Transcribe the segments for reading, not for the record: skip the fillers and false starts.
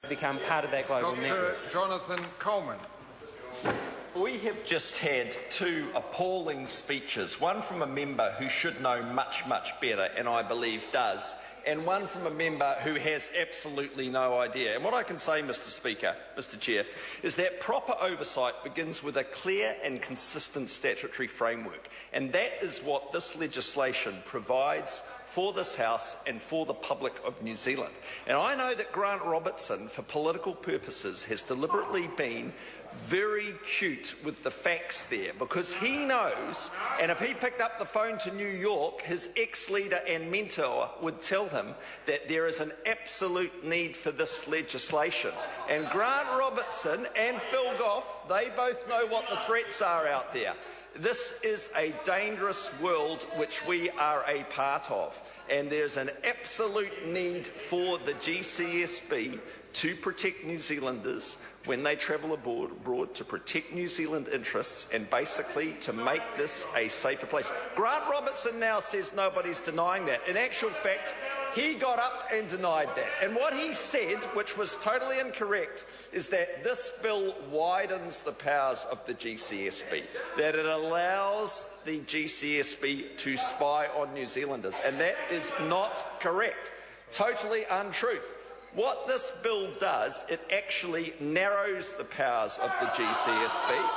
become part of that global network. Dr. Jonathan Coleman. We have just had two appalling speeches, one from a member who should know much, much better, and I believe does, and one from a member who has absolutely no idea. And what I can say, Mr. Chair, is that proper oversight begins with a clear and consistent statutory framework, and that is what this legislation provides for this House and for the public of New Zealand. And I know that Grant Robertson, for political purposes, has deliberately been very cute with the facts there, because he knows, and if he picked up the phone to New York, his ex-leader and mentor would tell him that there is an absolute need for this legislation. And Grant Robertson and Phil Goff, they both know what the threats are out there. This is a dangerous world which we are a part of, and there's an absolute need for the GCSB to protect New Zealanders when they travel abroad, to protect New Zealand interests and basically to make this a safer place. Grant Robertson now says nobody's denying that. In actual fact, he got up and denied that. And what he said, which was totally incorrect, is that this bill widens the powers of the GCSB, that it allows the GCSB to spy on New Zealanders. And that is not correct. Totally untrue. What this bill does, it actually narrows the powers of the GCSB,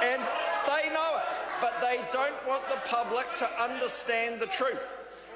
and they know it, but they don't want the public to understand the truth.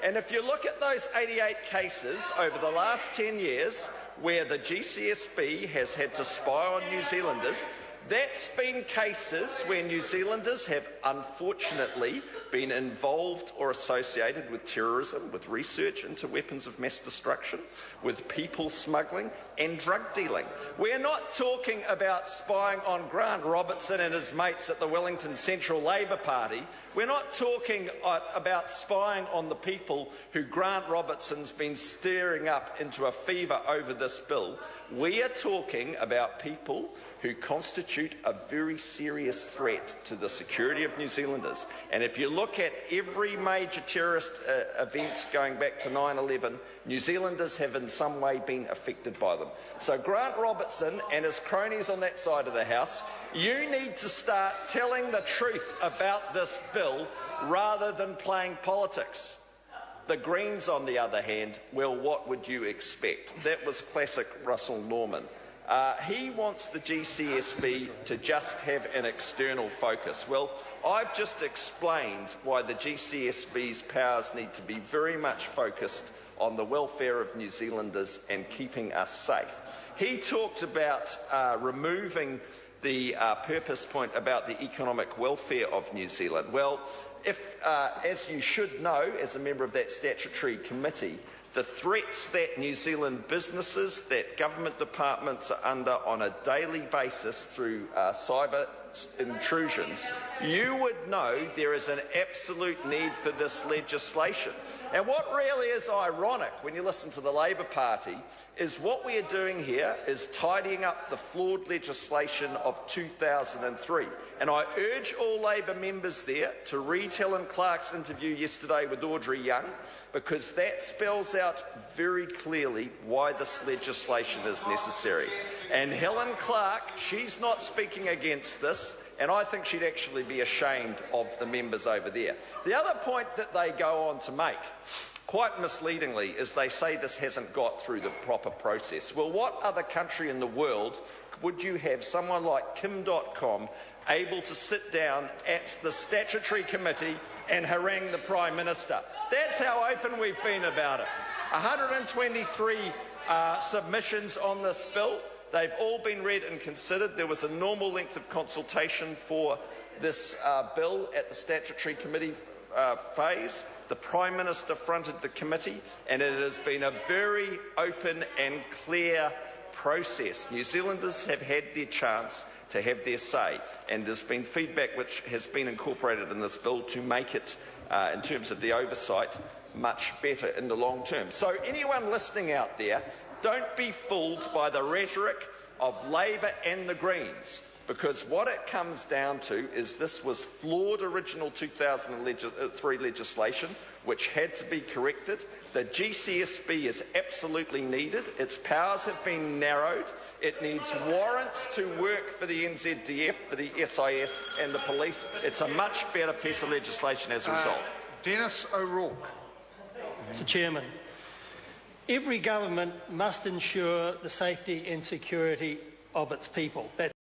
And if you look at those 88 cases over the last 10 years where the GCSB has had to spy on New Zealanders, that's been cases where New Zealanders have unfortunately been involved or associated with terrorism, with research into weapons of mass destruction, with people smuggling and drug dealing. We're not talking about spying on Grant Robertson and his mates at the Wellington Central Labor Party. We're not talking about spying on the people who Grant Robertson's been stirring up into a fever over this bill. We are talking about people who constitute a very serious threat to the security of New Zealanders. And if you look at every major terrorist event going back to 9/11, New Zealanders have in some way been affected by them. So Grant Robertson and his cronies on that side of the House, you need to start telling the truth about this bill rather than playing politics. The Greens, on the other hand, well, what would you expect? That was classic Russell Norman. He wants the GCSB to just have an external focus. Well, I've just explained why the GCSB's powers need to be very much focused on the welfare of New Zealanders and keeping us safe. He talked about removing the purpose point about the economic welfare of New Zealand. Well, if, as you should know, as a member of that statutory committee, the threats that New Zealand businesses, that government departments are under on a daily basis through cyber intrusions, you would know there is an absolute need for this legislation. And what really is ironic when you listen to the Labor Party is what we are doing here is tidying up the flawed legislation of 2003. And I urge all Labor members there to read Helen Clark's interview yesterday with Audrey Young, because that spells out very clearly why this legislation is necessary. And Helen Clark, she's not speaking against this, and I think she'd actually be ashamed of the members over there. The other point that they go on to make, quite misleadingly, is they say this hasn't got through the proper process. Well, what other country in the world would you have someone like Kim.com able to sit down at the statutory committee and harangue the Prime Minister? That's how open we've been about it. 123 submissions on this bill. They've all been read and considered. There was a normal length of consultation for this bill at the statutory committee phase. The Prime Minister fronted the committee, and it has been a very open and clear process. New Zealanders have had their chance to have their say, and there's been feedback which has been incorporated in this bill to make it, in terms of the oversight, much better in the long term. So anyone listening out there, don't be fooled by the rhetoric of Labor and the Greens. because what it comes down to is this was flawed original 2003 legislation, which had to be corrected. The GCSB is absolutely needed. Its powers have been narrowed. It needs warrants to work for the NZDF, for the SIS and the police. It's a much better piece of legislation as a result. Dennis O'Rourke. Mr. Chairman, every government must ensure the safety and security of its people.